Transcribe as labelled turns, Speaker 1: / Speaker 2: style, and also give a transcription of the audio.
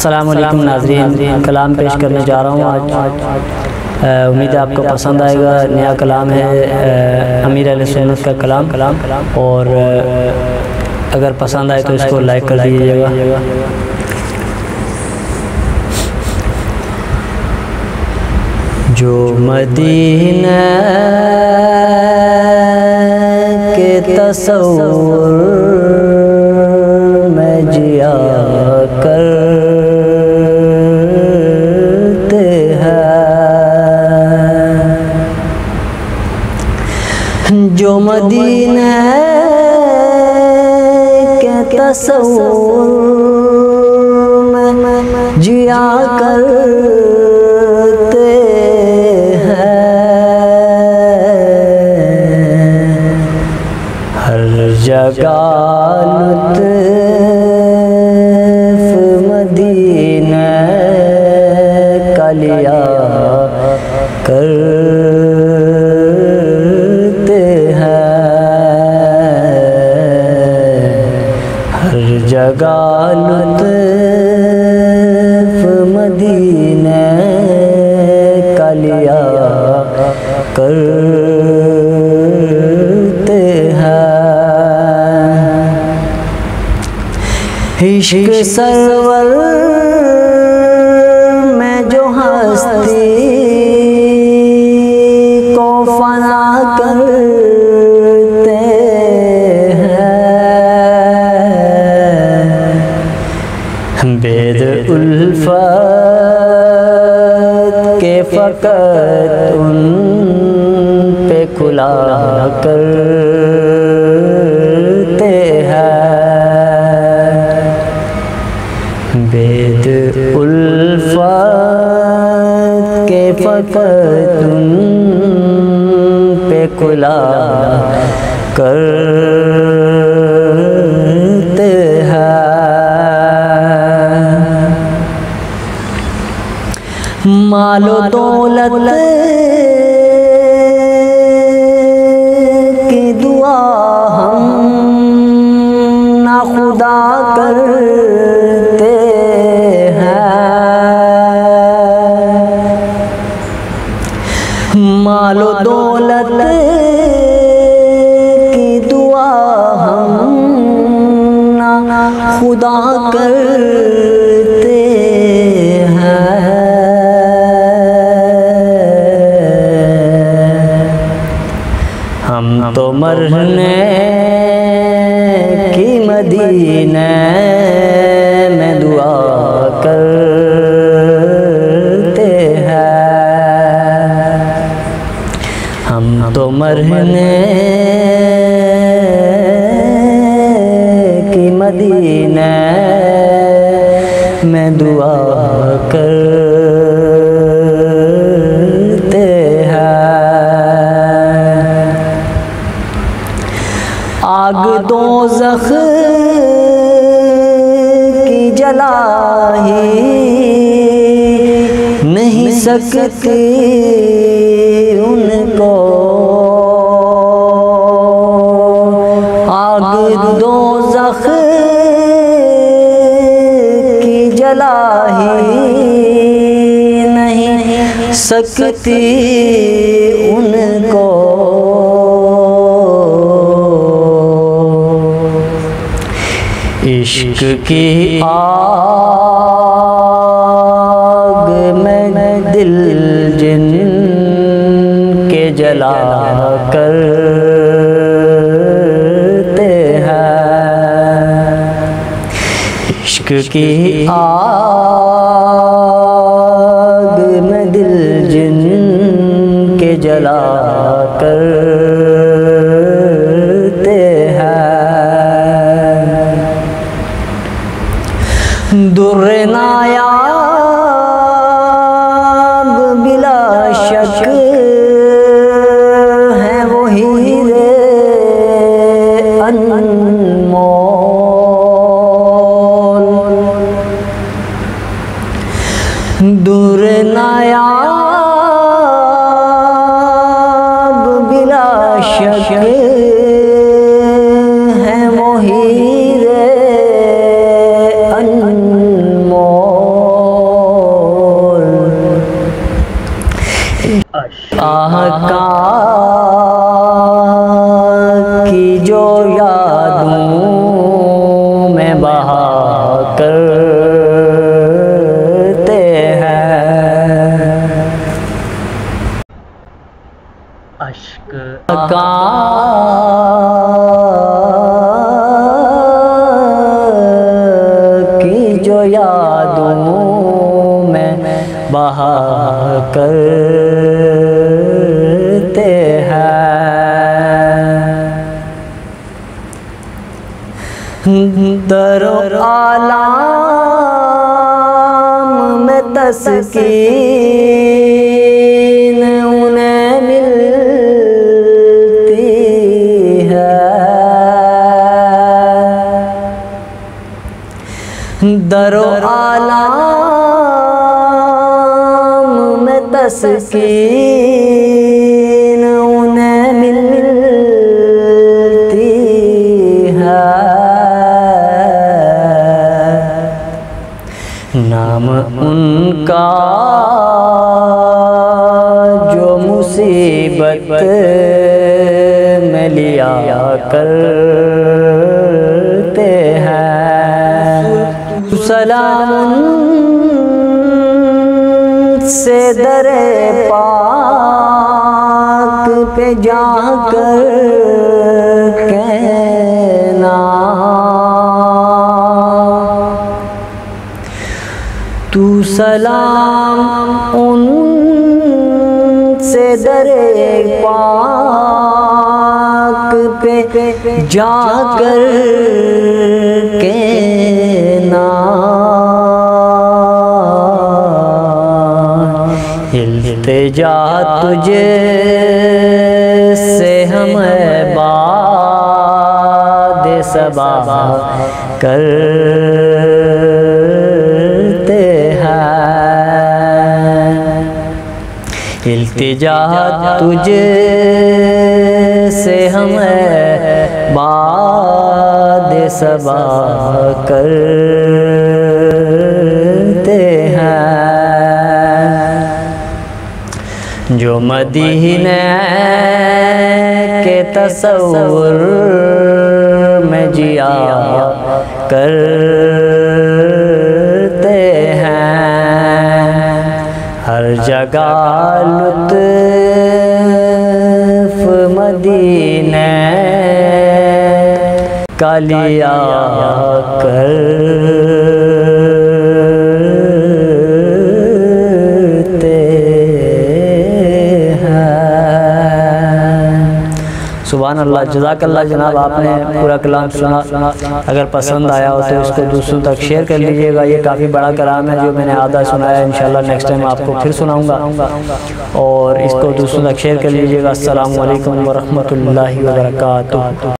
Speaker 1: अस्सलाम वालेकुम नाज़रीन, कलाम पेश करने जा रहा हूँ आज। उम्मीद है आपको पसंद आएगा। नया कलाम है अमीर अहले सुन्नत का कलाम और अगर पसंद आए तो इसको लाइक कर दीजिएगा। जो मदीना के तसव्वुर में जिया करते हैं, जो मदीना के तसव्वुर में जिया करते जगह लुत्फ़ मदीना का लिया करते हैं, हर जगह लुत्फ़ मदीना का लिया करते हैं। इश्क सरवर में जो हस्ती को फना करते हैं, बेद उल्फत के फ़क़त उन पे खुला करते हैं, बेद उल्फत के फ़क़त उन पे खुला करते हैं। मालो दौलत की दुआ हम ना खुदा करते हैं, मालो दौलत की दुआ हम ना खुदा करते हैं। हम तो मरने की मदीने में दुआ करते हैं, हम तो मरने की मदीने में दुआ करते हैं। आग दोज़ख की जला ही नहीं सकती उनको, आग दोज़ख की जला ही नहीं सकती उनको, इश्क की आग में दिल जिन के जला करते हैं, इश्क की आग में दिल जिन के जला करते हैं। दुर्रे नायाब बिला शक है वो हीरे अनमोल, दुर्रे नायाब बिला शक है वो हीरे अनमोल। आका की जो यादों में बहा करते हैं,
Speaker 2: अश्क
Speaker 1: आका की जो यादों में बहा करते हैं। दरो आलाम में तस्कीन उन्हें मिलती है, दरो आलाम में तस्कीन उन्हें मिलती है। नाम उनका जो मुसीबत में लिया करते हैं, सलाम से दरे पाक पे जाकर कहना, तू सलाम उनसे दरे पाक पे जाकर कहना, इल्तिजा तुझे से हम बाद सबा करते हैं। इल्तिजा तुझे से हम बाद सबा करते हैं। जो मदीने के तसव्वुर में जिया करते हैं, हर जगह लुत्फ़ मदीने का लिया करते हैं। सुभान अल्लाह, जज़ाकल्लाह जनाब, आपने पूरा कलाम सुना। अगर पसंद आया हो तो इसको दूसरों तक शेयर कर लीजिएगा। ये काफ़ी बड़ा कलाम है जो मैंने आधा सुनाया, इंशाल्लाह नेक्स्ट टाइम आपको फिर सुनाऊंगा, और इसको दूसरों तक शेयर कर लीजिएगा। अस्सलामु अलैकुम व रहमतुल्लाहि व बरकातुहू।